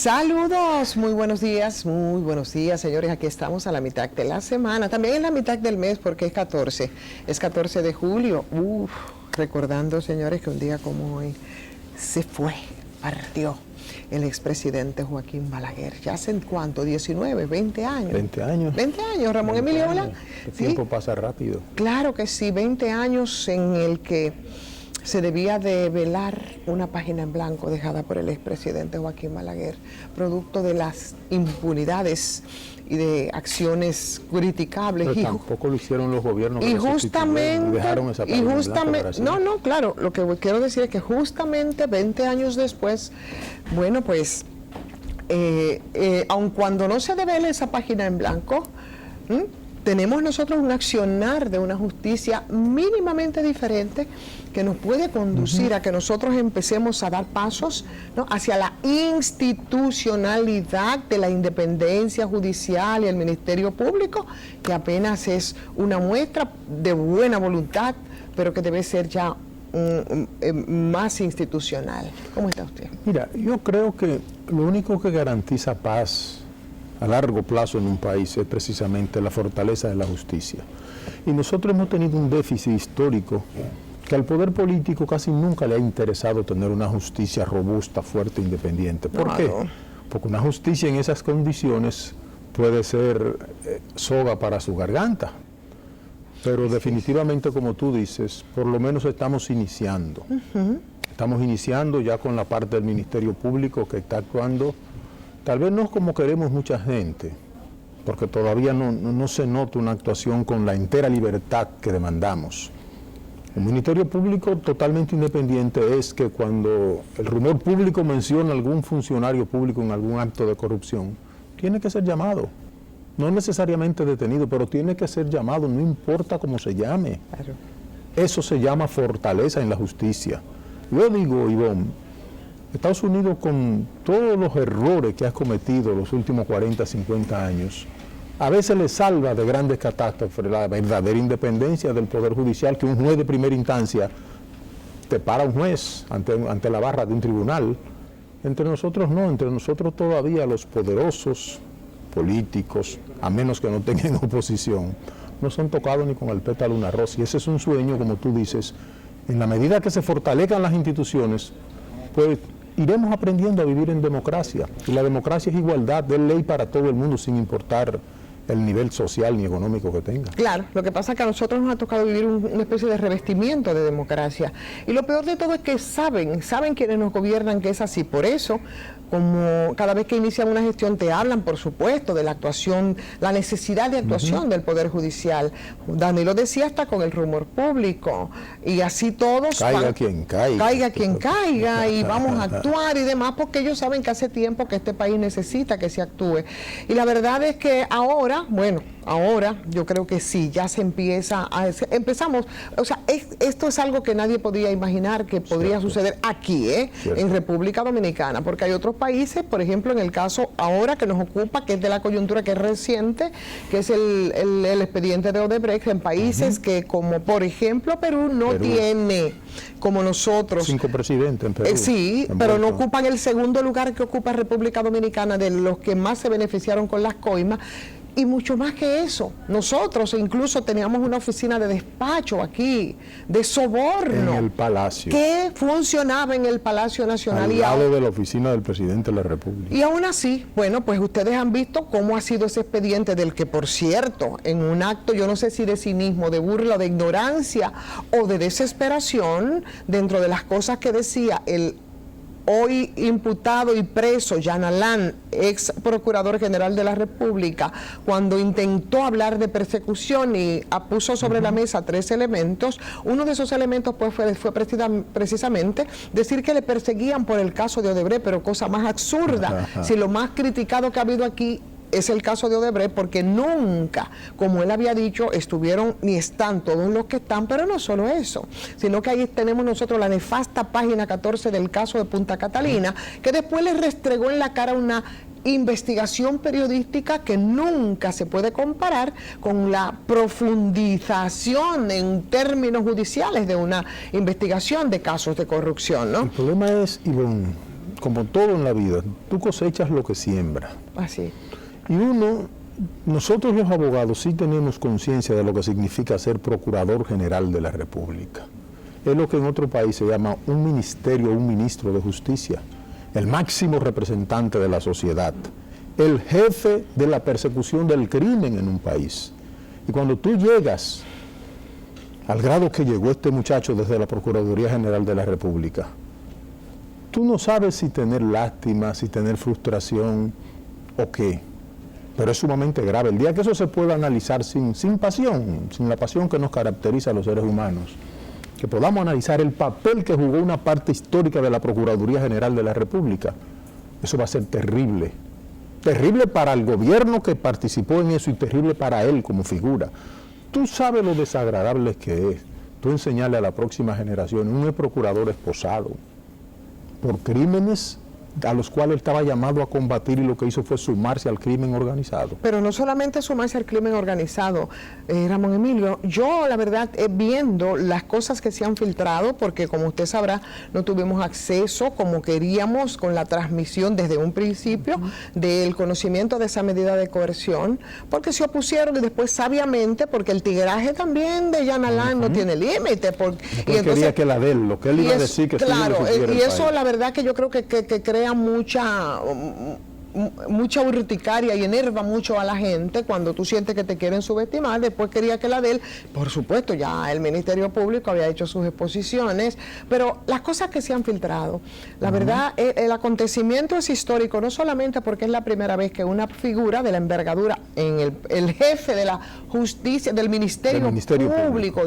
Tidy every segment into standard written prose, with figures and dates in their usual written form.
Saludos, muy buenos días, señores. Aquí estamos a la mitad de la semana, también en la mitad del mes porque es 14 de julio. Recordando, señores, que un día como hoy se fue, partió el expresidente Joaquín Balaguer. ¿Ya hace cuánto? ¿19, 20 años? 20 años. 20 años, Ramón Emilio, ¿verdad? El tiempo pasa rápido. Claro que sí, 20 años en el que se debía de velar una página en blanco dejada por el expresidente Joaquín Balaguer, producto de las impunidades y de acciones criticables. Pero tampoco lo hicieron los gobiernos. Y justamente, dejaron esa página en blanco para siempre. no, claro, lo que quiero decir es que justamente 20 años después, bueno, pues, aun cuando no se devele esa página en blanco, tenemos nosotros un accionar de una justicia mínimamente diferente que nos puede conducir a que nosotros empecemos a dar pasos, ¿no?, hacia la institucionalidad de la independencia judicial y el Ministerio Público, que apenas es una muestra de buena voluntad, pero que debe ser ya más institucional. ¿Cómo está usted? Mira, yo creo que lo único que garantiza paz a largo plazo en un país es precisamente la fortaleza de la justicia. Y nosotros hemos tenido un déficit histórico que al poder político casi nunca le ha interesado tener una justicia robusta, fuerte, independiente. ¿Por qué? Porque una justicia en esas condiciones puede ser soga para su garganta. Pero definitivamente, como tú dices, por lo menos estamos iniciando. Estamos iniciando ya con la parte del Ministerio Público que está actuando. Tal vez no es como queremos mucha gente, porque todavía no se nota una actuación con la entera libertad que demandamos. Un Ministerio Público totalmente independiente es que cuando el rumor público menciona a algún funcionario público en algún acto de corrupción, tiene que ser llamado. No necesariamente detenido, pero tiene que ser llamado, no importa cómo se llame. Claro. Eso se llama fortaleza en la justicia. Yo digo, Ivonne, Estados Unidos, con todos los errores que ha cometido los últimos 40, 50 años, a veces le salva de grandes catástrofes la verdadera independencia del Poder Judicial, que un juez de primera instancia te para un juez ante la barra de un tribunal. Entre nosotros no, entre nosotros todavía los poderosos políticos, a menos que no tengan oposición, no son tocados ni con el pétalo de una rosa. Y ese es un sueño, como tú dices, en la medida que se fortalezcan las instituciones, pues iremos aprendiendo a vivir en democracia. Y la democracia es igualdad, es ley para todo el mundo, sin importar el nivel social ni económico que tenga. Claro, lo que pasa es que a nosotros nos ha tocado vivir una especie de revestimiento de democracia. Y lo peor de todo es que saben quienes nos gobiernan que es así. Por eso, como cada vez que inician una gestión te hablan, por supuesto, de la actuación, la necesidad de actuación del Poder Judicial. Danilo decía hasta con el rumor público. Y así todos... Caiga quien caiga. Caiga quien caiga y vamos a actuar y demás, porque ellos saben que hace tiempo que este país necesita que se actúe. Y la verdad es que ahora yo creo que sí, ya se empezamos, o sea, esto es algo que nadie podía imaginar que podría suceder aquí, en República Dominicana, porque hay otros países, por ejemplo, en el caso ahora que nos ocupa, que es de la coyuntura que es reciente, que es el expediente de Odebrecht, en países que, como por ejemplo Perú, no tiene, como nosotros. 5 presidentes en Perú. Sí, pero no ocupan el segundo lugar que ocupa República Dominicana, de los que más se beneficiaron con las coimas. Y mucho más que eso, nosotros incluso teníamos una oficina de despacho aquí, de soborno. En el Palacio. Que funcionaba en el Palacio Nacional. Al lado de la oficina del Presidente de la República. Y aún así, bueno, pues ustedes han visto cómo ha sido ese expediente, del que, por cierto, en un acto, yo no sé si de cinismo, de burla, de ignorancia o de desesperación, dentro de las cosas que decía el hoy imputado y preso Jan Alain, ex procurador general de la República, cuando intentó hablar de persecución y puso sobre la mesa 3 elementos, uno de esos elementos pues fue precisamente decir que le perseguían por el caso de Odebrecht, pero cosa más absurda. Si lo más criticado que ha habido aquí es el caso de Odebrecht, porque nunca, como él había dicho, estuvieron ni están todos los que están, pero no solo eso, sino que ahí tenemos nosotros la nefasta página 14 del caso de Punta Catalina, que después le restregó en la cara una investigación periodística que nunca se puede comparar con la profundización en términos judiciales de una investigación de casos de corrupción, ¿no? El problema es, Ivonne, como todo en la vida, tú cosechas lo que siembras. Así. Y nosotros los abogados sí tenemos conciencia de lo que significa ser Procurador General de la República. Es lo que en otro país se llama un ministerio, un ministro de justicia, el máximo representante de la sociedad, el jefe de la persecución del crimen en un país. Y cuando tú llegas al grado que llegó este muchacho desde la Procuraduría General de la República, tú no sabes si tener lástima, si tener frustración o qué, pero es sumamente grave. El día que eso se pueda analizar sin pasión, sin la pasión que nos caracteriza a los seres humanos, que podamos analizar el papel que jugó una parte histórica de la Procuraduría General de la República, eso va a ser terrible. Terrible para el gobierno que participó en eso y terrible para él como figura. Tú sabes lo desagradable que es tú enseñarle a la próxima generación un procurador esposado por crímenes a los cuales estaba llamado a combatir y lo que hizo fue sumarse al crimen organizado. Pero no solamente sumarse al crimen organizado, Ramón Emilio, yo la verdad viendo las cosas que se han filtrado, porque como usted sabrá, no tuvimos acceso como queríamos con la transmisión desde un principio del conocimiento de esa medida de coerción, porque se opusieron y después sabiamente, porque el tigraje también de Jan Alain no tiene límite. Y entonces quería que la de él, lo que él iba a decir que claro, sí y eso la verdad que yo creo que crea mucha urticaria y enerva mucho a la gente cuando tú sientes que te quieren subestimar. Después quería que la de él, por supuesto, ya el Ministerio Público había hecho sus exposiciones, pero las cosas que se han filtrado, la verdad, el acontecimiento es histórico, no solamente porque es la primera vez que una figura de la envergadura en el jefe de la justicia, del Ministerio Público,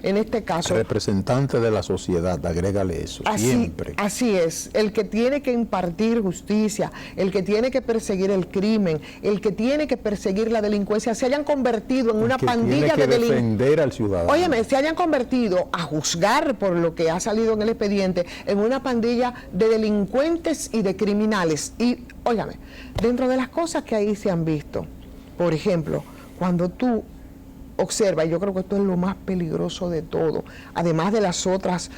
en este caso, representante de la sociedad, agrégale eso, siempre. Así es, el que tiene que impartir justicia, el que tiene que perseguir el crimen, el que tiene que perseguir la delincuencia, se hayan convertido en una pandilla de delincuentes. Defender al ciudadano. Óyeme, se hayan convertido, a juzgar por lo que ha salido en el expediente, en una pandilla de delincuentes y de criminales. Y, óyame, dentro de las cosas que ahí se han visto, por ejemplo, cuando tú observa, y yo creo que esto es lo más peligroso de todo, además de los otros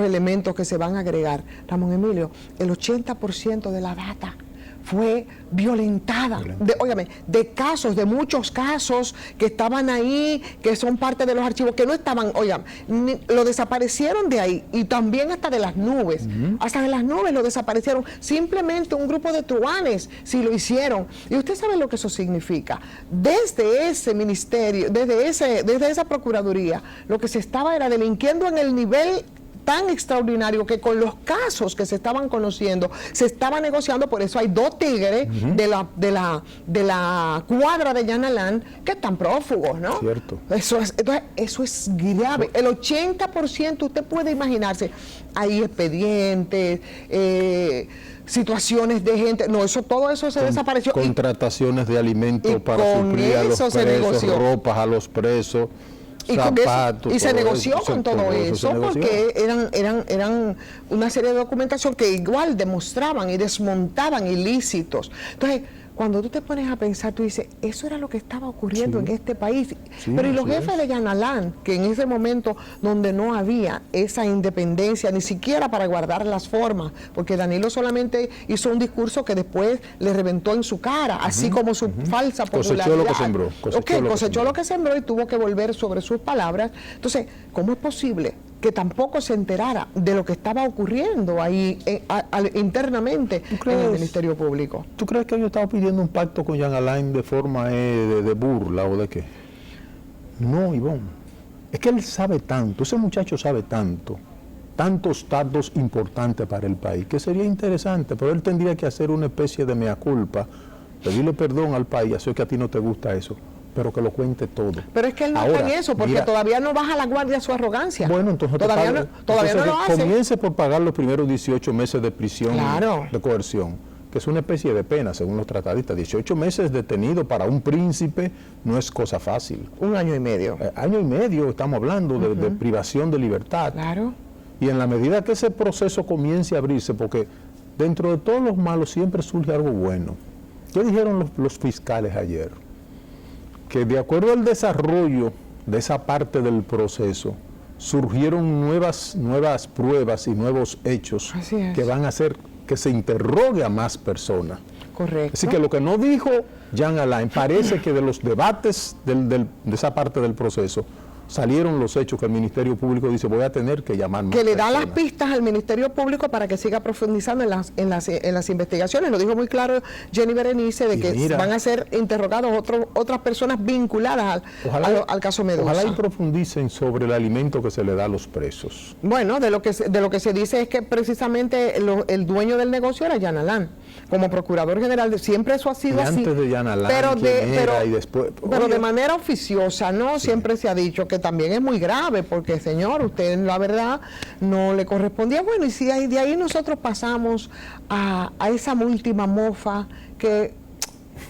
elementos que se van a agregar, Ramón Emilio, el 80% de la data fue violentada, de muchos casos que estaban ahí, que son parte de los archivos, que no estaban, lo desaparecieron de ahí, y también hasta de las nubes, hasta de las nubes lo desaparecieron, simplemente un grupo de truanes sí lo hicieron, y usted sabe lo que eso significa. Desde ese ministerio, desde esa procuraduría, lo que se estaba era delinquiendo en el nivel tan extraordinario que con los casos que se estaban conociendo, se estaba negociando. Por eso hay 2 tigres de la cuadra de Jan Alain que están prófugos, ¿no? Cierto. Entonces, eso es grave. El 80%, usted puede imaginarse, hay expedientes, situaciones de gente, todo eso se desapareció. Contrataciones de alimentos para suplir a los presos, ropas a los presos, zapatos, y se negoció con todo eso, porque eran una serie de documentación que igual demostraban y desmontaban ilícitos. Entonces, cuando tú te pones a pensar, tú dices, eso era lo que estaba ocurriendo en este país. Pero y los jefes de Jan Alain, que en ese momento donde no había esa independencia, ni siquiera para guardar las formas, porque Danilo solamente hizo un discurso que después le reventó en su cara, así como su falsa popularidad. Cosechó lo que sembró. Cosechó lo que sembró y tuvo que volver sobre sus palabras. Entonces, ¿cómo es posible que tampoco se enterara de lo que estaba ocurriendo ahí internamente en el Ministerio Público? ¿Tú crees que ellos estaban pidiendo un pacto con Jan Alain de forma de burla o de qué? No, Ivonne. Es que él sabe tanto, ese muchacho sabe tantos datos importantes para el país, que sería interesante, pero él tendría que hacer una especie de mea culpa, pedirle perdón al país, así que a ti no te gusta eso, pero que lo cuente todo. Pero es que él no está en eso, porque todavía no baja la guardia su arrogancia. Bueno, entonces todavía no lo hace. Comience por pagar los primeros 18 meses de prisión de coerción, que es una especie de pena, según los tratadistas. 18 meses detenido para un príncipe no es cosa fácil. 1 año y medio. Año y medio, estamos hablando de privación de libertad. Claro. Y en la medida que ese proceso comience a abrirse, porque dentro de todos los malos siempre surge algo bueno. ¿Qué dijeron los fiscales ayer? Que de acuerdo al desarrollo de esa parte del proceso, surgieron nuevas pruebas y nuevos hechos que van a hacer que se interrogue a más personas. Correcto. Así que lo que no dijo Jean Alain, parece que de los debates de esa parte del proceso salieron los hechos que el Ministerio Público dice voy a tener que llamar más que le da personas. las pistas al Ministerio Público para que siga profundizando en las investigaciones. Lo dijo muy claro Jenny Berenice de que van a ser interrogados otras personas vinculadas al caso Medusa. Ojalá y profundicen sobre el alimento que se le da a los presos. Bueno, de lo que se dice es que precisamente el dueño del negocio era Jean Alain. Como procurador general, siempre eso ha sido así. Antes de Jean Alain, y después. Pero de manera oficiosa, ¿no? Sí. Siempre se ha dicho que también es muy grave, porque señor, usted la verdad no le correspondía. Bueno, y si de ahí nosotros pasamos a esa última mofa que,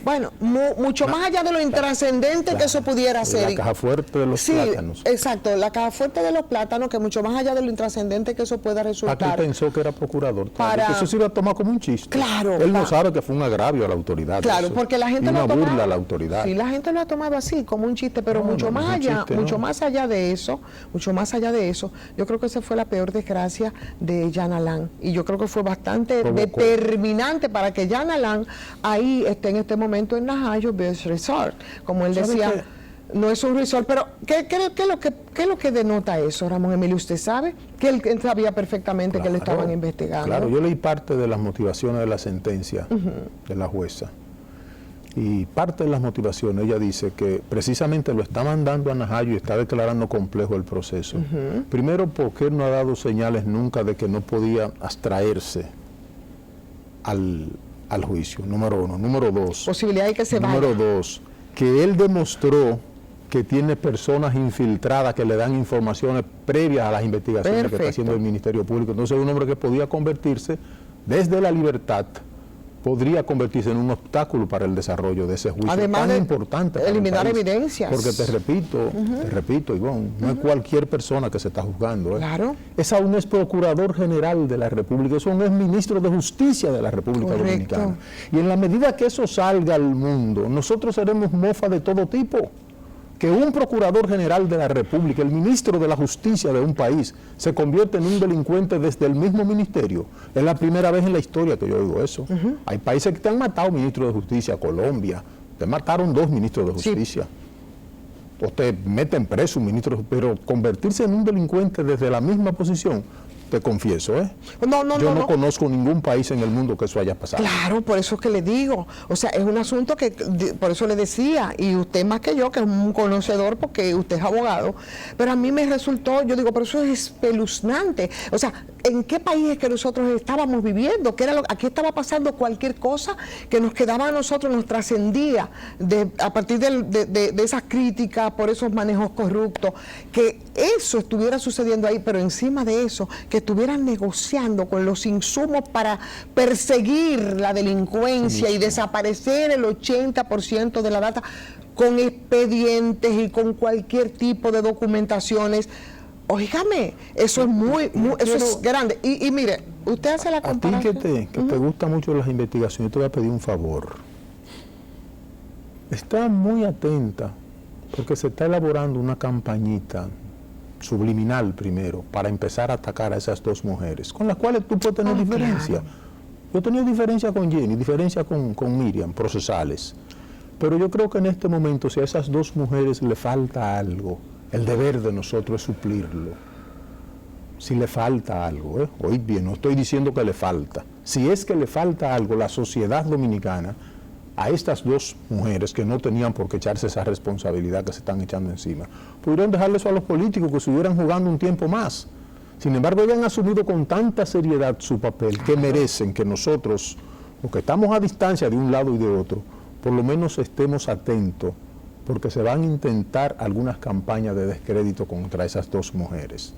bueno, mucho más allá de lo intrascendente que eso pudiera ser. La caja fuerte de los plátanos. Exacto, la caja fuerte de los plátanos, que mucho más allá de lo intrascendente que eso pueda resultar. Aquí pensó que era procurador. Que eso se iba a tomar como un chiste. Claro. Él no sabe que fue un agravio a la autoridad. Claro, porque la gente y lo ha tomado. Una burla a la autoridad. Sí, la gente lo ha tomado así, como un chiste, pero mucho más allá de eso, yo creo que esa fue la peor desgracia de Jean Alain. Y yo creo que fue bastante determinante para que Jean Alain ahí esté en este momento en Najayo Beach Resort. Como él decía, no es un resort, pero ¿qué es lo que denota eso, Ramón Emilio? ¿Usted sabe? Que él sabía perfectamente que le estaban investigando. Claro, yo leí parte de las motivaciones de la sentencia de la jueza. Y parte de las motivaciones, ella dice que precisamente lo está mandando a Najayo y está declarando complejo el proceso. Primero, porque él no ha dado señales nunca de que no podía abstraerse al juicio, número uno. Número dos, posibilidad de que se vaya. Número dos, que él demostró que tiene personas infiltradas que le dan informaciones previas a las investigaciones que está haciendo el Ministerio Público. Entonces, un hombre que podía convertirse desde la libertad, podría convertirse en un obstáculo para el desarrollo de ese juicio. Además tan importante para eliminar evidencias. Porque te repito, Ivonne, no es cualquier persona que se está juzgando. Claro. Es aún es procurador general de la República, es aún es ministro de Justicia de la República Dominicana. Y en la medida que eso salga al mundo, nosotros seremos mofa de todo tipo. Que un procurador general de la República, el ministro de la Justicia de un país, se convierte en un delincuente desde el mismo ministerio. Es la primera vez en la historia que yo oigo eso. Hay países que te han matado ministros de Justicia, Colombia, te mataron 2 ministros de Justicia. O te meten preso un ministro, pero convertirse en un delincuente desde la misma posición, te confieso, yo no conozco ningún país en el mundo que eso haya pasado. Claro, por eso es que le digo, o sea, es un asunto que, por eso le decía, y usted más que yo, que es un conocedor porque usted es abogado, pero a mí me resultó, yo digo, pero eso es espeluznante. O sea, ¿en qué país es que nosotros estábamos viviendo? ¿Qué era aquí estaba pasando cualquier cosa que nos quedaba a nosotros, nos trascendía a partir de esas críticas por esos manejos corruptos, que eso estuviera sucediendo ahí, pero encima de eso, que estuvieran negociando con los insumos para perseguir la delincuencia y desaparecer el 80% de la data con expedientes y con cualquier tipo de documentaciones. Óigame, eso es eso es grande. Y mire, usted hace la comparación. A ti que te gustan mucho las investigaciones, yo te voy a pedir un favor. Está muy atenta, porque se está elaborando una campañita subliminal primero, para empezar a atacar a esas 2 mujeres, con las cuales tú puedes tener diferencia. Claro. Yo he tenido diferencia con Jenny, diferencia con Miriam, procesales. Pero yo creo que en este momento, si a esas 2 mujeres le falta algo, el deber de nosotros es suplirlo. Si le falta algo, oíd bien, no estoy diciendo que le falta. Si es que le falta algo, la sociedad dominicana, a estas 2 mujeres que no tenían por qué echarse esa responsabilidad que se están echando encima, pudieron dejarle eso a los políticos que estuvieran jugando un tiempo más. Sin embargo, ellos han asumido con tanta seriedad su papel que merecen que nosotros, los que estamos a distancia de un lado y de otro, por lo menos estemos atentos, porque se van a intentar algunas campañas de descrédito contra esas 2 mujeres.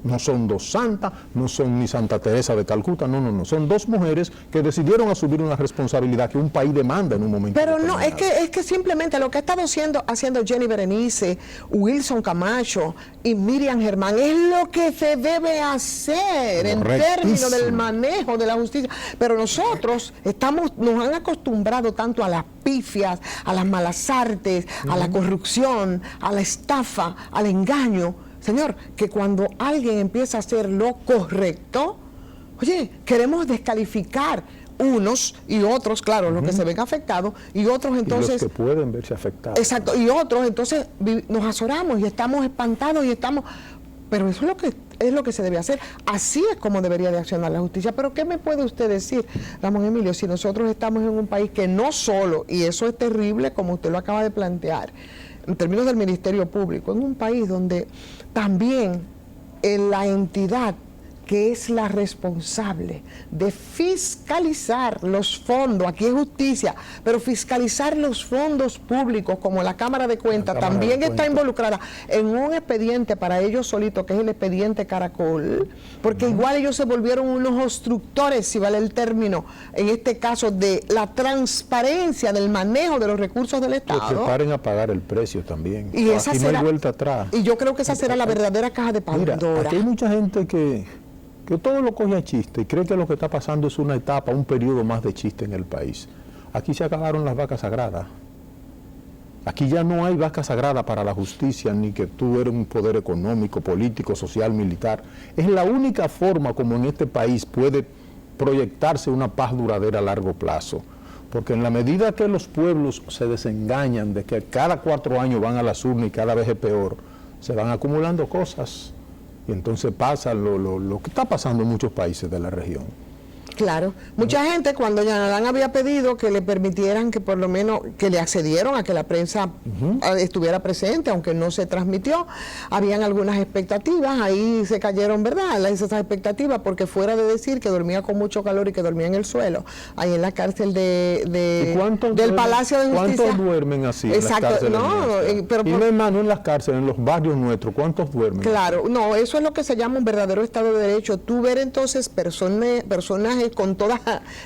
No son 2 santas, no son ni Santa Teresa de Calcuta, no. Son 2 mujeres que decidieron asumir una responsabilidad que un país demanda en un momento. Pero no, es que simplemente lo que ha estado haciendo Jenny Berenice, Wilson Camacho y Miriam Germán es lo que se debe hacer en términos del manejo de la justicia. Pero nosotros nos han acostumbrado tanto a las pifias, a las malas artes, a la corrupción, a la estafa, al engaño. Señor, que cuando alguien empieza a hacer lo correcto, oye, queremos descalificar unos y otros, claro, los que se ven afectados, y otros entonces... Y los que pueden verse afectados. Exacto, y otros entonces nos azoramos y estamos espantados y estamos... Pero eso es lo que se debe hacer. Así es como debería de accionar la justicia. Pero ¿qué me puede usted decir, Ramón Emilio, si nosotros estamos en un país que no solo, y eso es terrible como usted lo acaba de plantear, en términos del Ministerio Público, en un país donde también la entidad que es la responsable de fiscalizar los fondos, aquí es justicia, pero fiscalizar los fondos públicos, como la Cámara de Cuentas, también está involucrada en un expediente para ellos solitos, que es el expediente Caracol, porque igual ellos se volvieron unos obstructores, si vale el término, en este caso, de la transparencia del manejo de los recursos del Estado. Que paren a pagar el precio también. Y esa aquí será, no hay vuelta atrás. Y yo creo que esa será la verdadera caja de Pandora. Mira, aquí hay mucha gente que todo lo coge a chiste y cree que lo que está pasando es una etapa, un periodo más de chiste en el país. Aquí se acabaron las vacas sagradas. Aquí ya no hay vaca sagrada para la justicia, ni que tú eres un poder económico, político, social, militar. Es la única forma como en este país puede proyectarse una paz duradera a largo plazo. Porque en la medida que los pueblos se desengañan de que cada 4 años van a las urnas y cada vez es peor, se van acumulando cosas. Y entonces pasa lo que está pasando en muchos países de la región. Claro, mucha gente cuando Yanalán había pedido que le permitieran que por lo menos, que le accedieron a que la prensa estuviera presente, aunque no se transmitió, habían algunas expectativas, ahí se cayeron, ¿verdad?, esas expectativas, porque fuera de decir que dormía con mucho calor y que dormía en el suelo, ahí en la cárcel del Palacio de Justicia. ¿Cuántos duermen así? Exacto, en las cárceles pero y no, hermano, en las cárceles, en los barrios nuestros, ¿cuántos duermen? Claro, no, eso es lo que se llama un verdadero Estado de Derecho. Tú ver entonces personajes con toda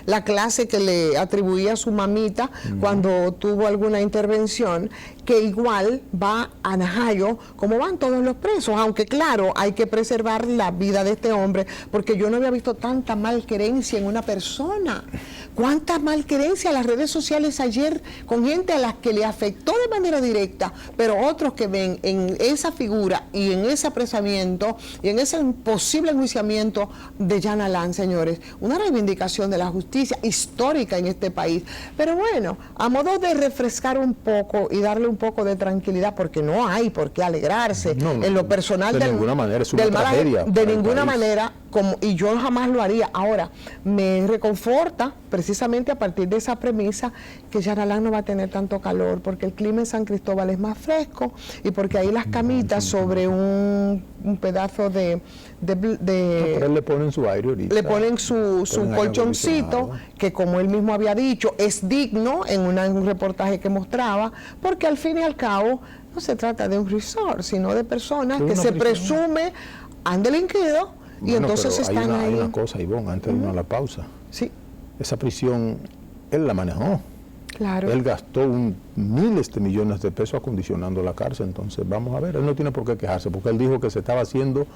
la clase que le atribuía a su mamita cuando tuvo alguna intervención, que igual va a Najayo, como van todos los presos, aunque claro, hay que preservar la vida de este hombre, porque yo no había visto tanta malquerencia en una persona. Cuánta malquerencia en las redes sociales ayer con gente a las que le afectó de manera directa, pero otros que ven en esa figura y en ese apresamiento y en ese posible enjuiciamiento de Yanalán, señores, una reivindicación de la justicia histórica en este país. Pero bueno, a modo de refrescar un poco y darle un poco de tranquilidad, porque no hay por qué alegrarse en lo personal de ninguna manera, es una tragedia de ninguna manera, y yo jamás lo haría. Ahora, me reconforta precisamente a partir de esa premisa que Yanalán no va a tener tanto calor, porque el clima en San Cristóbal es más fresco y porque ahí las camitas sobre un pedazo pero él le ponen su aire ahorita. Le ponen su colchoncito, que como él mismo había dicho, es digno en un reportaje que mostraba, porque al fin y al cabo no se trata de un resort, sino de personas que se presume han delinquido y entonces están ahí. Hay una cosa, Ivonne, antes de irnos a la pausa. Sí. Esa prisión, él la manejó. Claro. Él gastó miles de millones de pesos acondicionando la cárcel, entonces vamos a ver, él no tiene por qué quejarse, porque él dijo que se estaba haciendo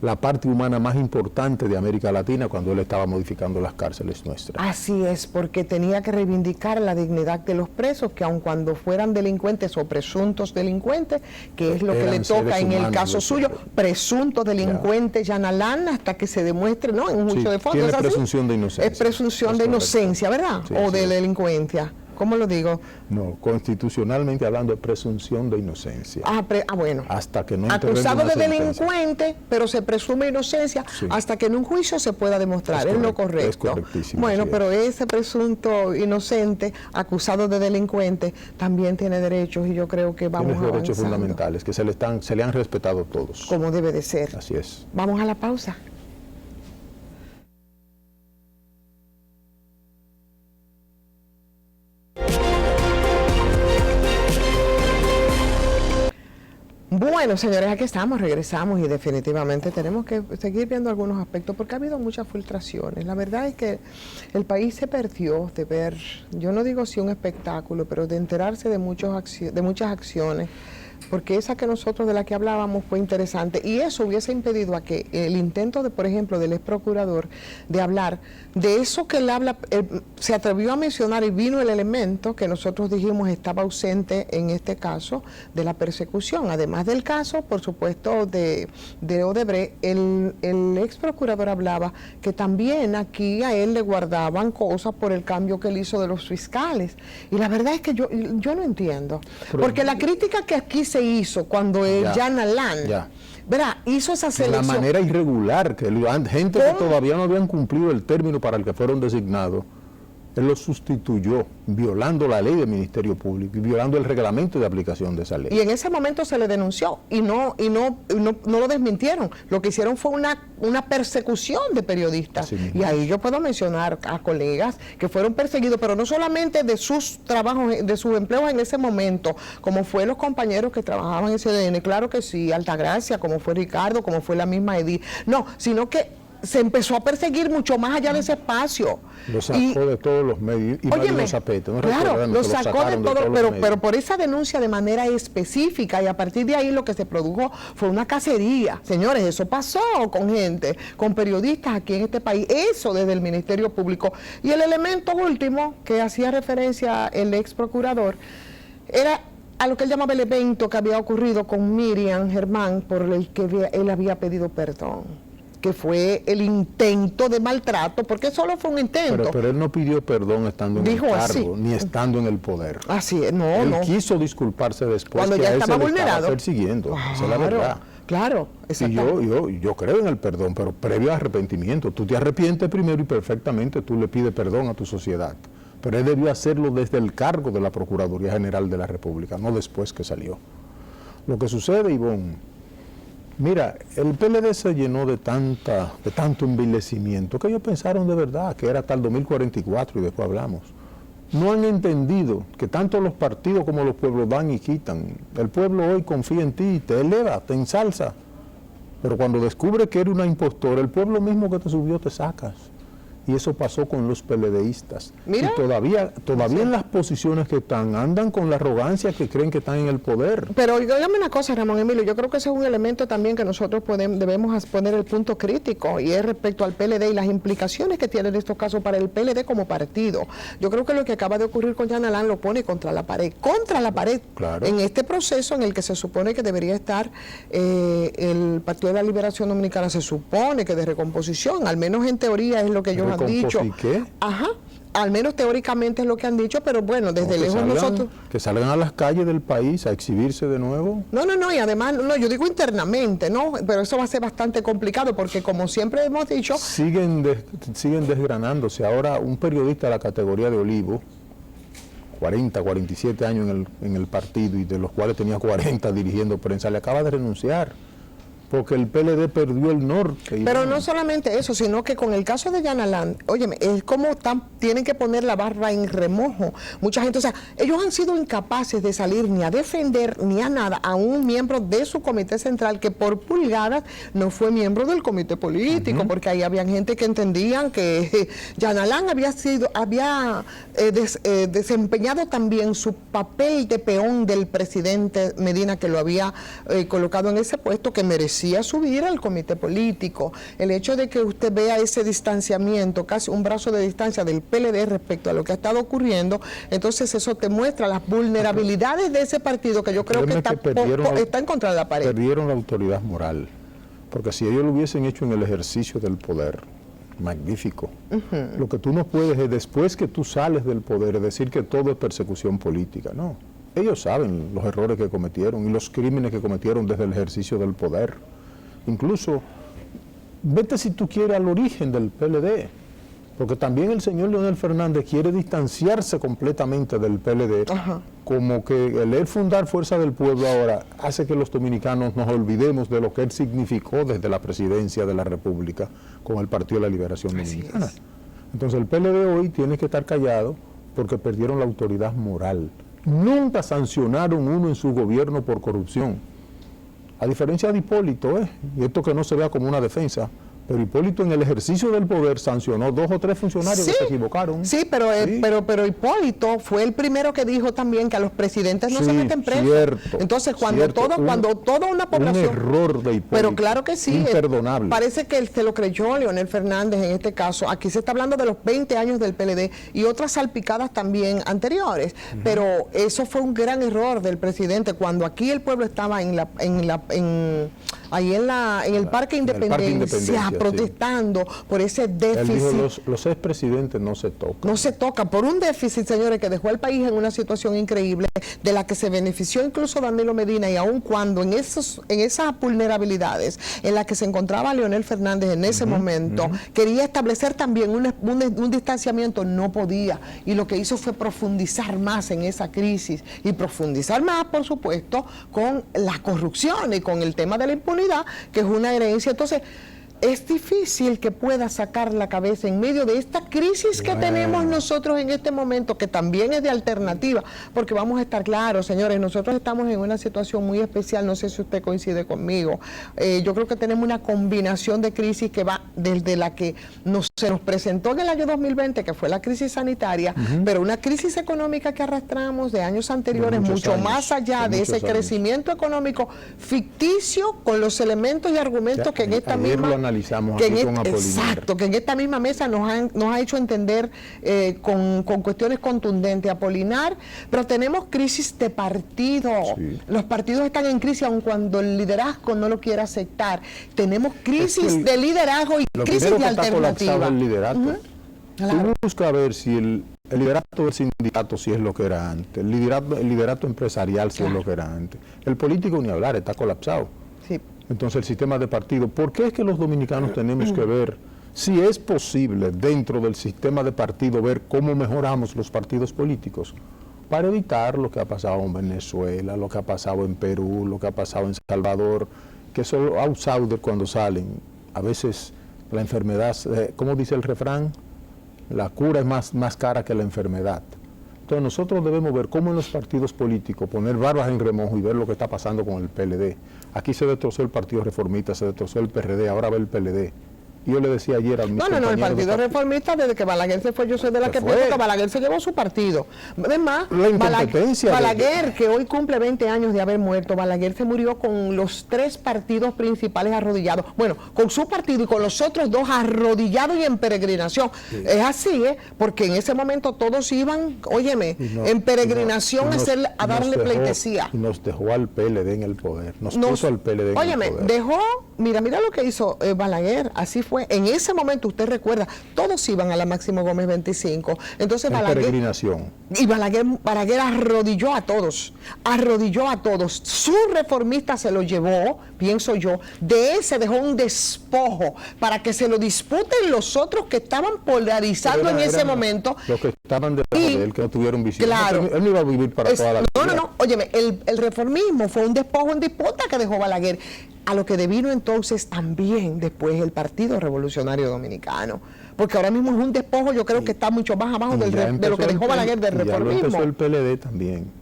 la parte humana más importante de América Latina cuando él estaba modificando las cárceles nuestras. Así es, porque tenía que reivindicar la dignidad de los presos, que aun cuando fueran delincuentes o presuntos delincuentes, que es lo que le toca en el caso suyo, presuntos delincuentes, Yanalán, hasta que se demuestre, ¿no?, en un juicio de fondo. Tiene presunción de inocencia. Es presunción de inocencia, ¿verdad? Sí, o de delincuencia. ¿Cómo lo digo? No, constitucionalmente hablando de presunción de inocencia. Bueno. Hasta que no acusado de delincuente, pero se presume inocencia hasta que en un juicio se pueda demostrar. Es lo correcto. Es correctísimo. Bueno, pero ese presunto inocente, acusado de delincuente, también tiene derechos y yo creo que vamos avanzando. Tiene derechos fundamentales que se le han respetado todos. Como debe de ser. Así es. Vamos a la pausa. Bueno, señores, aquí estamos, regresamos y definitivamente tenemos que seguir viendo algunos aspectos porque ha habido muchas filtraciones. La verdad es que el país se perdió de ver, yo no digo si un espectáculo, pero de enterarse de muchas acciones porque esa que nosotros de la que hablábamos fue interesante y eso hubiese impedido a que el intento de, por ejemplo, del ex procurador de hablar de eso que él habla, se atrevió a mencionar y vino el elemento que nosotros dijimos estaba ausente en este caso de la persecución, además del caso, por supuesto, de Odebrecht, el ex procurador hablaba que también aquí a él le guardaban cosas por el cambio que él hizo de los fiscales. Y la verdad es que yo no entiendo. Porque la crítica que aquí se hizo cuando Jan Alain, ¿verdad?, hizo esa selección. La manera irregular, que gente que todavía no habían cumplido el término para el que fueron designados, él los sustituyó, violando la ley del Ministerio Público y violando el reglamento de aplicación de esa ley. Y en ese momento se le denunció y no lo desmintieron. Lo que hicieron fue una persecución de periodistas. Y ahí yo puedo mencionar a colegas que fueron perseguidos, pero no solamente de sus trabajos, de sus empleos en ese momento, como fue los compañeros que trabajaban en CDN, claro que sí, Altagracia, como fue Ricardo, como fue la misma Edith. No, sino que se empezó a perseguir mucho más allá de ese espacio. Lo sacó de todos los medios. Y óyeme, Zapeto, ¿no? Claro, lo sacó de todo, pero por esa denuncia de manera específica, y a partir de ahí lo que se produjo fue una cacería. Señores, eso pasó con gente, con periodistas aquí en este país, eso desde el Ministerio Público. Y el elemento último que hacía referencia el ex procurador era a lo que él llamaba el evento que había ocurrido con Miriam Germán, por el que él había pedido perdón, que fue el intento de maltrato, porque solo fue un intento. Pero él no pidió perdón estando en el cargo, ni estando en el poder. Así es, él quiso disculparse después, cuando ya estaba vulnerado. Estaba persiguiendo, esa es la verdad. Claro, y yo creo en el perdón, pero previo arrepentimiento. Tú te arrepientes primero y perfectamente tú le pides perdón a tu sociedad. Pero él debió hacerlo desde el cargo de la Procuraduría General de la República, no después que salió. Lo que sucede, Ivonne, mira, el PLD se llenó de tanto envilecimiento que ellos pensaron de verdad que era hasta el 2044 y después hablamos. No han entendido que tanto los partidos como los pueblos dan y quitan. El pueblo hoy confía en ti, te eleva, te ensalza. Pero cuando descubre que eres una impostora, el pueblo mismo que te subió te sacas. Y eso pasó con los PLDistas. Mira, y todavía en las posiciones que están, andan con la arrogancia que creen que están en el poder. Pero dígame una cosa, Ramón Emilio, yo creo que ese es un elemento también que nosotros debemos poner el punto crítico, y es respecto al PLD y las implicaciones que tiene en estos casos para el PLD como partido. Yo creo que lo que acaba de ocurrir con Jan Alain lo pone contra la pared, claro, en este proceso en el que se supone que debería estar el Partido de la Liberación Dominicana, se supone que de recomposición, al menos en teoría es lo que ellos han dicho. ¿Y qué? Ajá, al menos teóricamente es lo que han dicho, pero bueno, desde lejos nosotros... Que salgan a las calles del país a exhibirse de nuevo. No, y además, yo digo internamente, ¿no? Pero eso va a ser bastante complicado porque, como siempre hemos dicho... Siguen desgranándose. Ahora, un periodista de la categoría de Olivo, 40, 47 años en el partido, y de los cuales tenía 40 dirigiendo prensa, le acaba de renunciar. Porque el PLD perdió el norte. Pero no solamente eso, sino que con el caso de Jan Alain, óyeme, es como tienen que poner la barra en remojo. Mucha gente, o sea, ellos han sido incapaces de salir ni a defender ni a nada a un miembro de su comité central que por pulgadas no fue miembro del comité político, porque ahí había gente que entendían que Jan Alain había desempeñado también su papel de peón del presidente Medina, que lo había colocado en ese puesto, que merecía subir al comité político. El hecho de que usted vea ese distanciamiento, casi un brazo de distancia del PLD respecto a lo que ha estado ocurriendo, entonces eso te muestra las vulnerabilidades de ese partido, que yo creo que está en contra de la pared. Perdieron la autoridad moral, porque si ellos lo hubiesen hecho en el ejercicio del poder, magnífico. Lo que tú no puedes es, después que tú sales del poder, decir que todo es persecución política. No. Ellos saben los errores que cometieron y los crímenes que cometieron desde el ejercicio del poder. Incluso, vete si tú quieres al origen del PLD, porque también el señor Leonel Fernández quiere distanciarse completamente del PLD, como que el fundar Fuerza del Pueblo ahora hace que los dominicanos nos olvidemos de lo que él significó desde la presidencia de la República con el Partido de la Liberación Dominicana. Entonces el PLD hoy tiene que estar callado porque perdieron la autoridad moral. Nunca sancionaron uno en su gobierno por corrupción. A diferencia de Hipólito, y esto que no se vea como una defensa, Pero Hipólito en el ejercicio del poder sancionó 2 o 3 funcionarios que se equivocaron. Sí, pero Hipólito fue el primero que dijo también que a los presidentes no se meten presos. Cierto, entonces cuando toda una población... Un error de Hipólito. Pero claro que sí. Imperdonable. Parece que se lo creyó Leonel Fernández en este caso. Aquí se está hablando de los 20 años del PLD y otras salpicadas también anteriores. Pero eso fue un gran error del presidente cuando aquí el pueblo estaba en el Parque Independencia protestando por ese déficit. Él dijo, los expresidentes no se tocan. No se tocan por un déficit, señores, que dejó al país en una situación increíble, de la que se benefició incluso Danilo Medina, y aun cuando en esas vulnerabilidades en las que se encontraba Leonel Fernández en ese momento, quería establecer también un distanciamiento, no podía, y lo que hizo fue profundizar más en esa crisis, y profundizar más, por supuesto, con la corrupción y con el tema de la impunidad, que es una herencia. Entonces, es difícil que pueda sacar la cabeza en medio de esta crisis que tenemos nosotros en este momento, que también es de alternativa, porque vamos a estar claros, señores, nosotros estamos en una situación muy especial, no sé si usted coincide conmigo. Yo creo que tenemos una combinación de crisis que va desde la que se nos presentó en el año 2020, que fue la crisis sanitaria, pero una crisis económica que arrastramos de años anteriores, mucho más allá de ese crecimiento económico ficticio, con los elementos y argumentos que en esta misma... Exacto, que en esta misma mesa nos ha hecho entender con cuestiones contundentes. Apolinar, pero tenemos crisis de partido. Los partidos están en crisis aun cuando el liderazgo no lo quiere aceptar. Tenemos crisis de liderazgo y crisis de alternativa. El liderato. Tú buscas ver si el liderato del sindicato si es lo que era antes, el liderato empresarial si es lo que era antes. El político ni hablar, está colapsado. Sí. Entonces el sistema de partido, ¿por qué es que los dominicanos tenemos que ver si es posible dentro del sistema de partido ver cómo mejoramos los partidos políticos? Para evitar lo que ha pasado en Venezuela, lo que ha pasado en Perú, lo que ha pasado en Salvador, que son outsiders cuando salen. A veces la enfermedad, ¿cómo dice el refrán? La cura es más cara que la enfermedad. Entonces nosotros debemos ver cómo en los partidos políticos poner barbas en remojo y ver lo que está pasando con el PLD. Aquí se destrozó el Partido Reformista, se destrozó el PRD, ahora va el PLD. Y yo le decía ayer al No, el Partido Reformista, desde que Balaguer se fue, yo soy de la que pienso que Balaguer se llevó su partido. Además, Balaguer, que hoy cumple 20 años de haber muerto, Balaguer se murió con los 3 partidos principales arrodillados. Bueno, con su partido y con los otros 2 arrodillados y en peregrinación. Sí. Es así, porque en ese momento todos iban, óyeme, en peregrinación a darle pleitesía. Y nos dejó al PLD en el poder, nos puso al PLD en el poder. Dejó, mira lo que hizo Balaguer, así fue. En ese momento, usted recuerda, todos iban a la Máximo Gómez 25. Entonces peregrinación. Y Balaguer arrodilló a todos. Su reformista se lo llevó, pienso yo, de él se dejó un despojo para que se lo disputen los otros que estaban polarizando en ese momento. Los que estaban debajo de él, que no tuvieron visión. Claro. Él no iba a vivir para toda la vida. No. Óyeme, el reformismo fue un despojo en disputa que dejó Balaguer. A lo que devino entonces también después el Partido Revolucionario Dominicano, porque ahora mismo es un despojo, yo creo que está mucho más abajo de lo que dejó Balaguer del reformismo. Ya empezó el PLD también.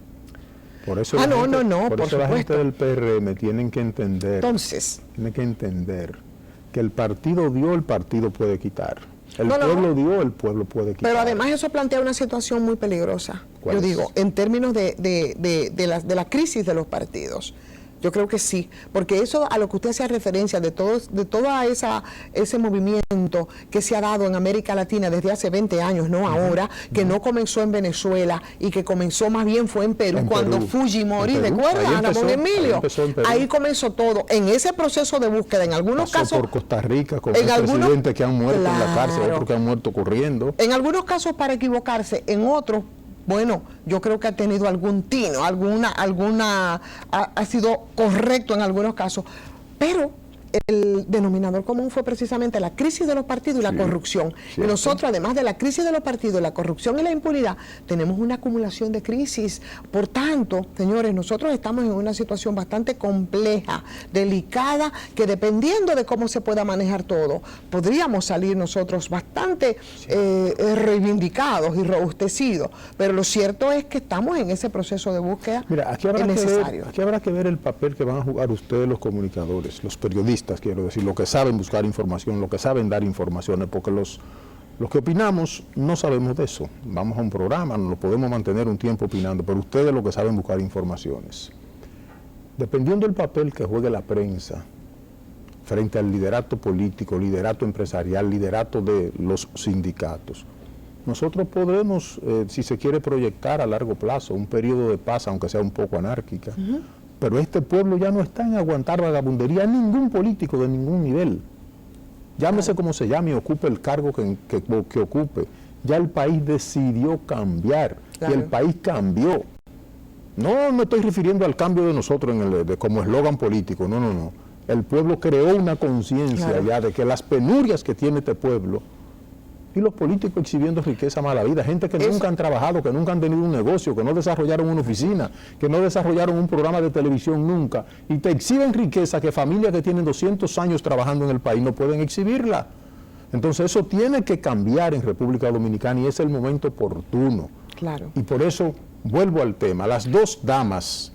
Por eso por la gente del PRM tienen que entender. Entonces, tienen que entender que el partido dio, el partido puede quitar. El pueblo dio, el pueblo puede quitar. Pero además eso plantea una situación muy peligrosa, yo digo, en términos de la crisis de los partidos. Yo creo que sí, porque eso a lo que usted hacía referencia de todo ese movimiento que se ha dado en América Latina desde hace 20 años, no ahora, que no comenzó en Venezuela y que comenzó más bien fue en Perú, cuando Fujimori, ¿recuerda? Ana Mon Emilio, ahí comenzó todo, en ese proceso de búsqueda, en algunos casos por Costa Rica, con presidentes que han muerto en la cárcel, otros que han muerto corriendo. En algunos casos para equivocarse, en otros, bueno, yo creo que ha tenido algún tino, ha sido correcto en algunos casos, pero el denominador común fue precisamente la crisis de los partidos y la corrupción. Y nosotros, además de la crisis de los partidos, la corrupción y la impunidad, tenemos una acumulación de crisis. Por tanto, señores, nosotros estamos en una situación bastante compleja, delicada, que dependiendo de cómo se pueda manejar todo, podríamos salir nosotros bastante reivindicados y robustecidos. Pero lo cierto es que estamos en ese proceso de búsqueda. Mira, aquí habrá que ver el papel que van a jugar ustedes los comunicadores, los periodistas, periodistas, quiero decir, los que saben buscar información, los que saben dar informaciones, porque los que opinamos no sabemos de eso. Vamos a un programa, nos lo podemos mantener un tiempo opinando, pero ustedes los que saben buscar informaciones. Dependiendo del papel que juegue la prensa frente al liderato político, liderato empresarial, liderato de los sindicatos, nosotros podremos, si se quiere proyectar a largo plazo, un periodo de paz, aunque sea un poco anárquica, pero este pueblo ya no está en aguantar vagabundería, ningún político de ningún nivel. Llámese como se llame y ocupe el cargo que ocupe. Ya el país decidió cambiar y el país cambió. No me estoy refiriendo al cambio de nosotros como eslogan político, no. El pueblo creó una conciencia ya de que las penurias que tiene este pueblo, y los políticos exhibiendo riqueza mala vida, gente que nunca han trabajado, que nunca han tenido un negocio, que no desarrollaron una oficina, que no desarrollaron un programa de televisión nunca, y te exhiben riqueza que familias que tienen 200 años trabajando en el país no pueden exhibirla. Entonces eso tiene que cambiar en República Dominicana y es el momento oportuno. Claro. Y por eso vuelvo al tema, las dos damas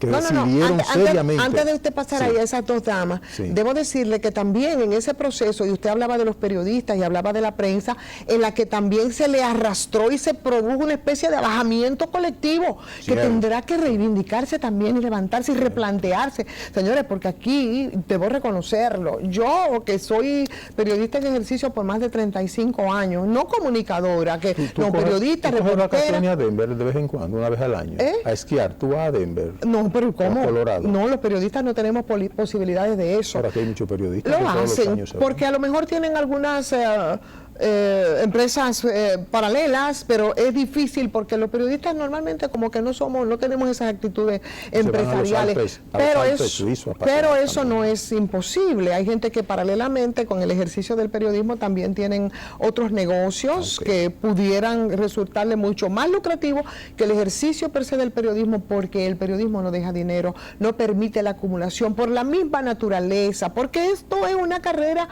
que decidieron seriamente. Antes de usted pasar ahí a esas dos damas, debo decirle que también en ese proceso, y usted hablaba de los periodistas y hablaba de la prensa, en la que también se le arrastró y se produjo una especie de abajamiento colectivo, que tendrá que reivindicarse también y levantarse y replantearse. Señores, porque aquí, debo reconocerlo, yo que soy periodista en ejercicio por más de 35 años, no comunicadora, que no periodista, reportera. ¿Tú coges vacaciones a Denver de vez en cuando, una vez al año? A esquiar, tú vas a Denver. No, pero ¿cómo? No, los periodistas no tenemos posibilidades de eso. Ahora que hay muchos periodistas. Lo hacen, porque a lo mejor tienen algunas empresas paralelas, pero es difícil porque los periodistas normalmente como que no tenemos esas actitudes empresariales, pero eso no es imposible. Hay gente que paralelamente con el ejercicio del periodismo también tienen otros negocios que pudieran resultarle mucho más lucrativo que el ejercicio per se del periodismo, porque el periodismo no deja dinero, no permite la acumulación por la misma naturaleza, porque esto es una carrera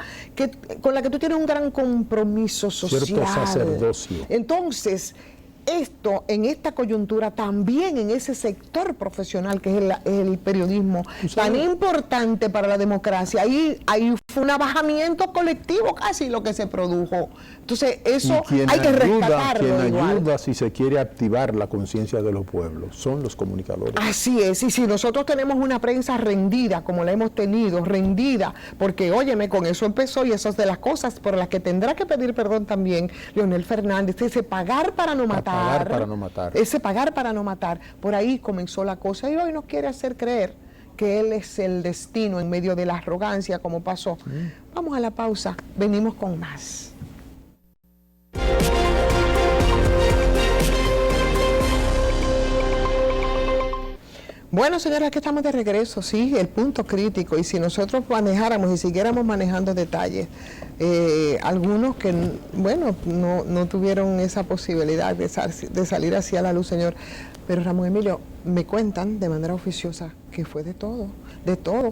con la que tú tienes un gran compromiso social. Cierto sacerdocio. Entonces, esto en esta coyuntura, también en ese sector profesional que es el periodismo, tan importante para la democracia, ahí fue un abajamiento colectivo casi lo que se produjo. Entonces, eso hay que rescatarlo. Quien ayuda, si se quiere activar la conciencia de los pueblos, son los comunicadores. Así es, y si nosotros tenemos una prensa rendida, como la hemos tenido, rendida, porque óyeme, con eso empezó, y eso es de las cosas por las que tendrá que pedir perdón también Leonel Fernández, ese pagar para no matar. Ese pagar para no matar, por ahí comenzó la cosa, y hoy nos quiere hacer creer que él es el destino en medio de la arrogancia, como pasó. Vamos a la pausa, venimos con más. Bueno, señores, aquí estamos de regreso, sí, el punto crítico, y si nosotros manejáramos y siguiéramos manejando detalles, algunos que, bueno, no tuvieron esa posibilidad de salir hacia la luz, señor. Pero Ramón Emilio, me cuentan de manera oficiosa que fue de todo,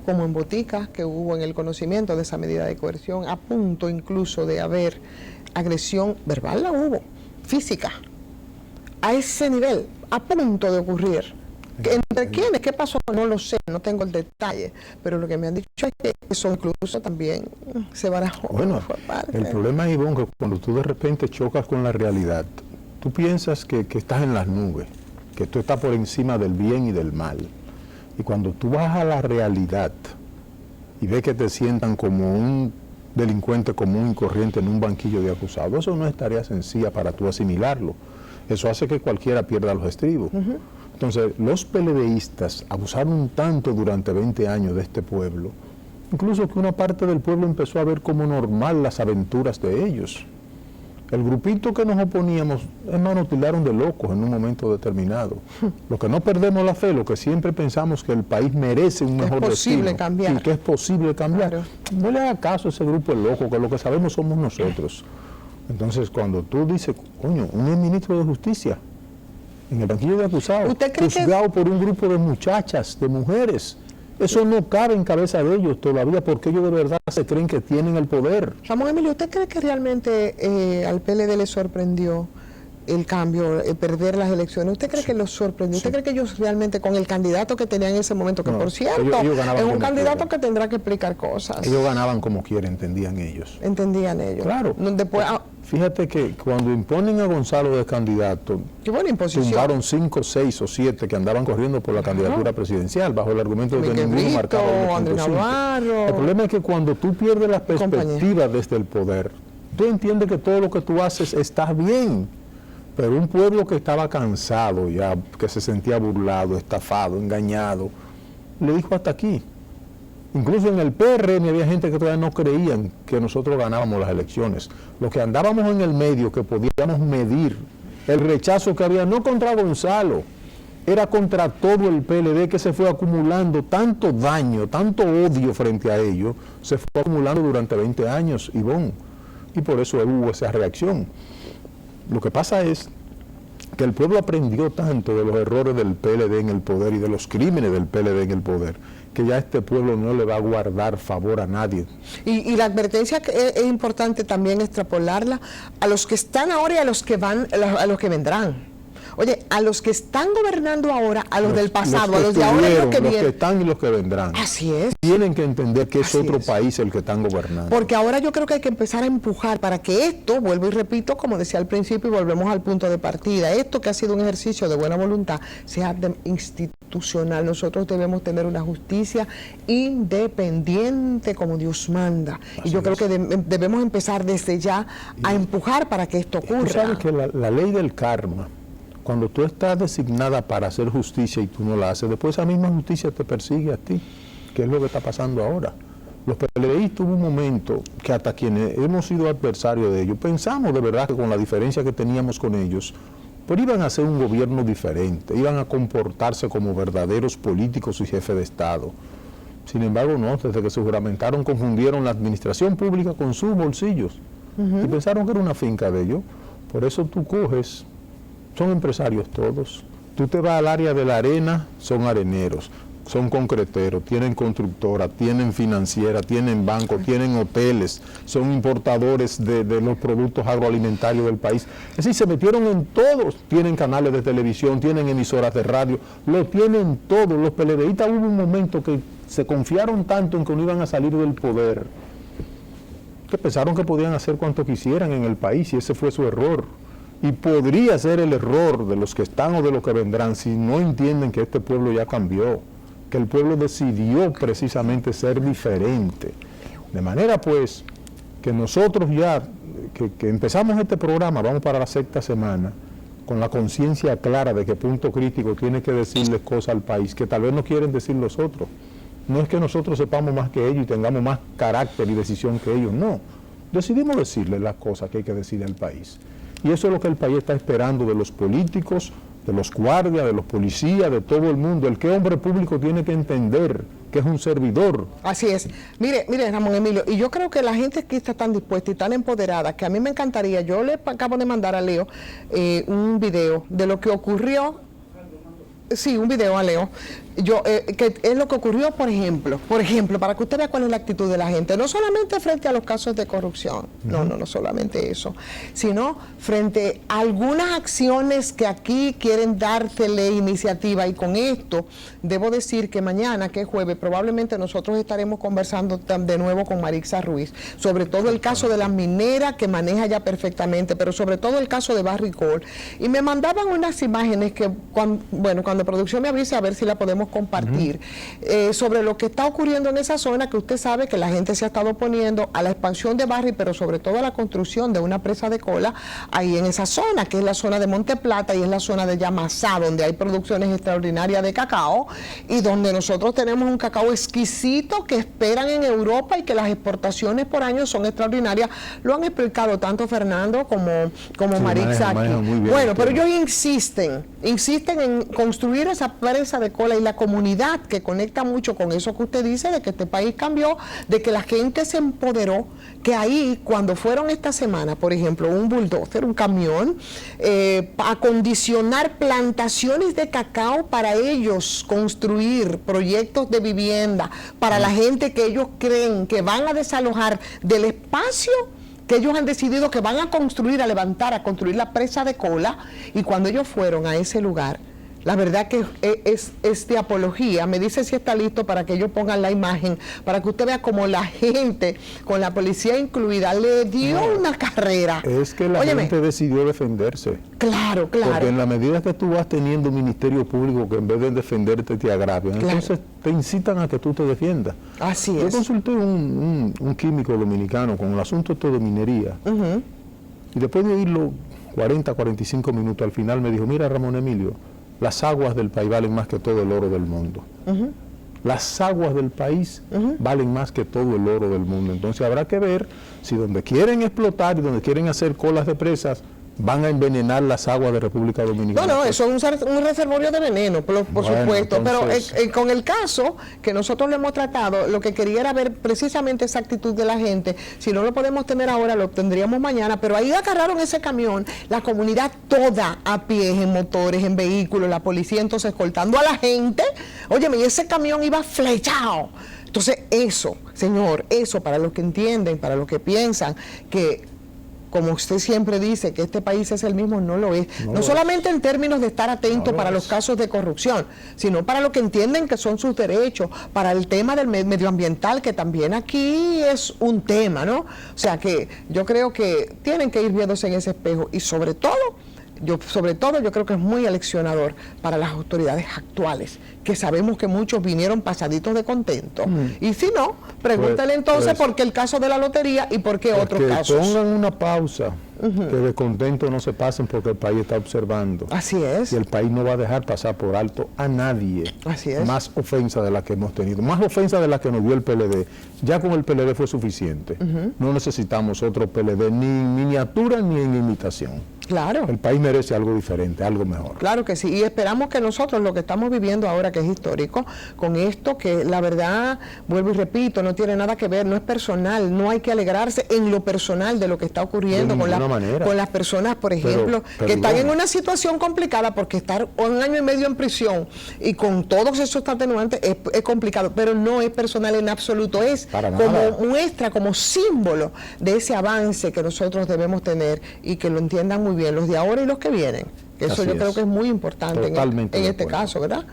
como en boticas que hubo en el conocimiento de esa medida de coerción, a punto incluso de haber agresión verbal, la hubo, física, a ese nivel, a punto de ocurrir. ¿Entre quiénes? ¿Qué pasó? No lo sé, no tengo el detalle, pero lo que me han dicho es que eso incluso también se barajó. Bueno, el problema es, Ivonne, que cuando tú de repente chocas con la realidad, tú piensas que estás en las nubes, que tú estás por encima del bien y del mal, y cuando tú vas a la realidad y ves que te sientan como un delincuente común y corriente en un banquillo de acusados, eso no es tarea sencilla para tú asimilarlo. Eso hace que cualquiera pierda los estribos. Entonces, los PLDistas abusaron tanto durante 20 años de este pueblo, incluso que una parte del pueblo empezó a ver como normal las aventuras de ellos. El grupito que nos oponíamos, nos tildaron de locos en un momento determinado. Los que no perdemos la fe, los que siempre pensamos que el país merece un mejor destino y que es posible cambiar, claro. No le haga caso a ese grupo de locos, que lo que sabemos somos nosotros. Entonces, cuando tú dices, coño, un ministro de Justicia en el banquillo de acusados, juzgado por un grupo de muchachas, de mujeres, eso no cabe en cabeza de ellos todavía, porque ellos de verdad se creen que tienen el poder. Ramón Emilio, ¿usted cree que realmente al PLD le sorprendió el cambio, perder las elecciones? ¿Usted cree que los sorprendió? ¿Usted cree que ellos realmente, con el candidato que tenían en ese momento, que por cierto, es un candidato que tendrá que explicar cosas? Ellos ganaban como quiera, entendían ellos. Entendían ellos. Claro. Después, fíjate que cuando imponen a Gonzalo de candidato, tumbaron 5, 6 o 7 que andaban corriendo por la candidatura presidencial, bajo el argumento de que ninguno marcaba el 1.5. El problema es que cuando tú pierdes la perspectiva desde el poder, tú entiendes que todo lo que tú haces está bien, pero un pueblo que estaba cansado ya, que se sentía burlado, estafado, engañado, le dijo hasta aquí. Incluso en el PRM había gente que todavía no creían que nosotros ganábamos las elecciones. Los que andábamos en el medio, que podíamos medir el rechazo que había, no contra Gonzalo, era contra todo el PLD, que se fue acumulando tanto daño, tanto odio frente a ellos, se fue acumulando durante 20 años, Ivonne, y por eso hubo esa reacción. Lo que pasa es que el pueblo aprendió tanto de los errores del PLD en el poder y de los crímenes del PLD en el poder, que ya este pueblo no le va a guardar favor a nadie. Y la advertencia que es importante también extrapolarla a los que están ahora y a los que vendrán. Oye, a los que están gobernando ahora, a los del pasado, a los de ahora y los que vienen. Los que están y los que vendrán. Así es. Tienen que entender que es otro país el que están gobernando. Porque ahora yo creo que hay que empezar a empujar para que esto, vuelvo y repito, como decía al principio, y volvemos al punto de partida, esto que ha sido un ejercicio de buena voluntad, sea institucional. Nosotros debemos tener una justicia independiente como Dios manda. Así y yo creo que debemos empezar desde ya a empujar para que esto ocurra. Tú sabes que la ley del karma, cuando tú estás designada para hacer justicia y tú no la haces, después esa misma justicia te persigue a ti, que es lo que está pasando ahora. Los PLDistas hubo un momento que hasta quienes hemos sido adversarios de ellos, pensamos de verdad que con la diferencia que teníamos con ellos, pero iban a hacer un gobierno diferente, iban a comportarse como verdaderos políticos y jefes de Estado. Sin embargo, no, desde que se juramentaron, confundieron la administración pública con sus bolsillos y pensaron que era una finca de ellos. Por eso tú coges... Son empresarios todos. Tú te vas al área de la arena, son areneros, son concreteros, tienen constructora, tienen financiera, tienen bancos, tienen hoteles, son importadores de los productos agroalimentarios del país. Es decir, se metieron en todos. Tienen canales de televisión, tienen emisoras de radio, lo tienen todo. Los PLDistas hubo un momento que se confiaron tanto en que no iban a salir del poder, que pensaron que podían hacer cuanto quisieran en el país, y ese fue su error. Y podría ser el error de los que están o de los que vendrán si no entienden que este pueblo ya cambió, que el pueblo decidió precisamente ser diferente. De manera pues que nosotros ya, que empezamos este programa, vamos para la 6ª semana, con la conciencia clara de que Punto Crítico tiene que decirles cosas al país que tal vez no quieren decir los otros. No es que nosotros sepamos más que ellos y tengamos más carácter y decisión que ellos, no. Decidimos decirles las cosas que hay que decir al país. Y eso es lo que el país está esperando de los políticos, de los guardias, de los policías, de todo el mundo. El que hombre público tiene que entender que es un servidor. Así es. Mire, Ramón Emilio, y yo creo que la gente aquí está tan dispuesta y tan empoderada que a mí me encantaría, yo le acabo de mandar a Leo un video de lo que ocurrió. Sí, un video a Leo. Que es lo que ocurrió, por ejemplo, para que usted vea cuál es la actitud de la gente, no solamente frente a los casos de corrupción, no solamente eso, sino frente a algunas acciones que aquí quieren dársele iniciativa. Y con esto, debo decir que mañana, que es jueves, probablemente nosotros estaremos conversando de nuevo con Marixa Ruiz, sobre todo el caso de las mineras, que maneja ya perfectamente, pero sobre todo el caso de Barrick Gold. Y me mandaban unas imágenes que, cuando producción me avise, a ver si la podemos compartir, sobre lo que está ocurriendo en esa zona, que usted sabe que la gente se ha estado oponiendo a la expansión de Barrick, pero sobre todo a la construcción de una presa de cola ahí en esa zona, que es la zona de Monte Plata y es la zona de Yamasá, donde hay producciones extraordinarias de cacao y donde nosotros tenemos un cacao exquisito que esperan en Europa y que las exportaciones por año son extraordinarias. Lo han explicado tanto Fernando como Marixa aquí. Bueno, pero ellos insisten en construir esa presa de cola, y la comunidad, que conecta mucho con eso que usted dice, de que este país cambió, de que la gente se empoderó, que ahí, cuando fueron esta semana, por ejemplo, un bulldozer, un camión, a acondicionar plantaciones de cacao para ellos construir proyectos de vivienda, para la gente que ellos creen que van a desalojar del espacio que ellos han decidido que van a construir, a construir la presa de Cola, y cuando ellos fueron a ese lugar, la verdad que es de apología. Me dice si está listo para que ellos pongan la imagen, para que usted vea como la gente, con la policía incluida, le dio una carrera. Es que la gente decidió defenderse. Claro, claro. Porque en la medida que tú vas teniendo un ministerio público que en vez de defenderte te agravian, entonces te incitan a que tú te defiendas. Así Yo es. consulté un químico dominicano con el asunto esto de minería, y después de oírlo 40, 45 minutos, al final me dijo, mira Ramón Emilio, las aguas del país valen más que todo el oro del mundo. Las aguas del país valen más que todo el oro del mundo. Entonces habrá que ver si donde quieren explotar y donde quieren hacer colas de presas van a envenenar las aguas de República Dominicana. No, eso es un reservorio de veneno, por supuesto. Entonces, pero con el caso que nosotros lo hemos tratado, lo que quería era ver precisamente esa actitud de la gente. Si no lo podemos tener ahora, lo tendríamos mañana. Pero ahí agarraron ese camión, la comunidad toda a pie, en motores, en vehículos, la policía entonces escoltando a la gente. Óyeme, y ese camión iba flechado. Entonces eso, señor, eso para los que entienden, para los que piensan que, como usted siempre dice, que este país es el mismo, no lo es. No solamente en términos de estar atento para los casos de corrupción, sino para lo que entienden que son sus derechos, para el tema del medioambiental, que también aquí es un tema, ¿no? O sea que yo creo que tienen que ir viéndose en ese espejo, y sobre todo yo creo que es muy aleccionador para las autoridades actuales, que sabemos que muchos vinieron pasaditos de contento. Y si no, pregúntale entonces por qué el caso de la lotería y por qué otros casos. Pongan una pausa, que de contento no se pasen, porque el país está observando. Así es. Y el país no va a dejar pasar por alto a nadie. Así es. Más ofensa de la que hemos tenido, más ofensa de la que nos dio el PLD. Ya con el PLD fue suficiente. No necesitamos otro PLD, ni en miniatura ni en imitación. Claro. El país merece algo diferente, algo mejor. Claro que sí, y esperamos que nosotros, lo que estamos viviendo ahora, que es histórico, con esto que la verdad, vuelvo y repito, no tiene nada que ver, no es personal, no hay que alegrarse en lo personal de lo que está ocurriendo con las personas, por ejemplo, que están en una situación complicada, porque estar 1 año y medio en prisión y con todos esos atenuantes es complicado, pero no es personal en absoluto, es como muestra, como símbolo de ese avance que nosotros debemos tener, y que lo entiendan muy bien los de ahora y los que vienen. Eso yo creo que es muy importante en este caso, ¿verdad?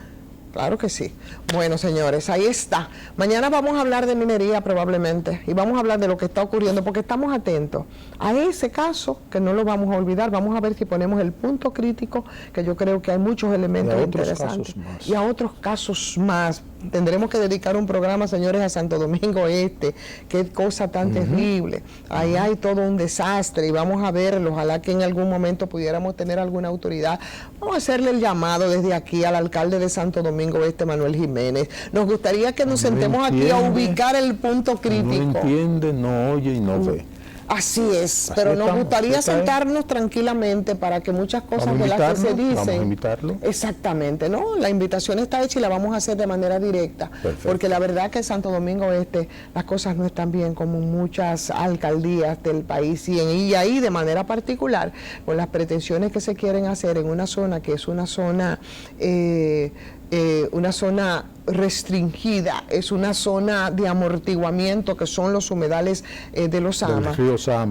Claro que sí. Bueno, señores, ahí está. Mañana vamos a hablar de minería probablemente, y vamos a hablar de lo que está ocurriendo, porque estamos atentos a ese caso, que no lo vamos a olvidar. Vamos a ver si ponemos el punto crítico, que yo creo que hay muchos elementos interesantes. Y a otros casos más. Tendremos que dedicar un programa, señores, a Santo Domingo Este. Qué cosa tan terrible. Ahí hay todo un desastre, y vamos a verlo. Ojalá que en algún momento pudiéramos tener alguna autoridad. Vamos a hacerle el llamado desde aquí al alcalde de Santo Domingo Este, Manuel Jiménez. Nos gustaría que nos sentemos aquí a ubicar el punto crítico. No entiende, no oye y no ve. Así es, pero nos gustaría sentarnos tranquilamente para que muchas cosas de las que se dicen... Vamos a invitarlo. Exactamente, ¿no? La invitación está hecha y la vamos a hacer de manera directa. Perfecto. Porque la verdad que en Santo Domingo Este las cosas no están bien, como en muchas alcaldías del país, y ahí de manera particular, con las pretensiones que se quieren hacer en una zona que es una zona restringida, es una zona de amortiguamiento, que son los humedales de los Sama,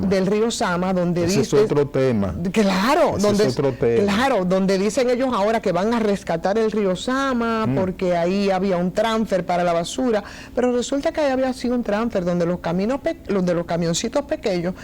del río Sama, donde ese es otro tema. Claro, ese es otro tema. Claro, donde dicen ellos ahora que van a rescatar el río Sama, porque ahí había un transfer para la basura, pero resulta que ahí había sido un transfer donde los camioncitos pequeños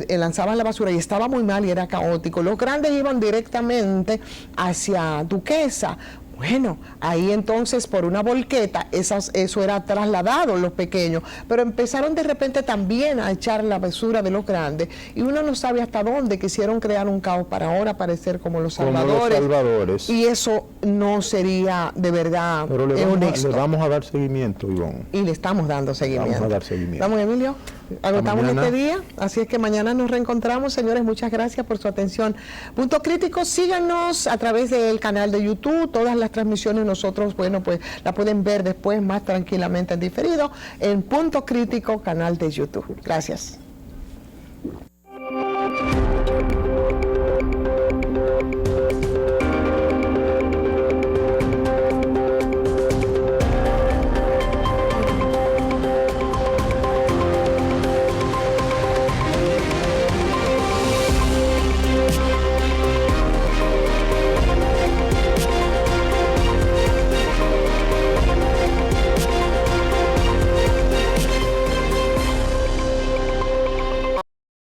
lanzaban la basura, y estaba muy mal y era caótico. Los grandes iban directamente hacia Duquesa. Bueno, ahí entonces por una volqueta eso era trasladado, los pequeños, pero empezaron de repente también a echar la basura de los grandes, y uno no sabe hasta dónde quisieron crear un caos para ahora parecer como los salvadores. Y eso no sería de verdad. Pero le vamos a dar seguimiento, Ivonne. Y le estamos dando seguimiento. Vamos a dar seguimiento. Vamos, Emilio. Agotamos este día, así es que mañana nos reencontramos. Señores, muchas gracias por su atención. Punto Crítico, síganos a través del canal de YouTube. Todas las transmisiones nosotros, bueno, pues la pueden ver después más tranquilamente en diferido en Punto Crítico, canal de YouTube. Gracias.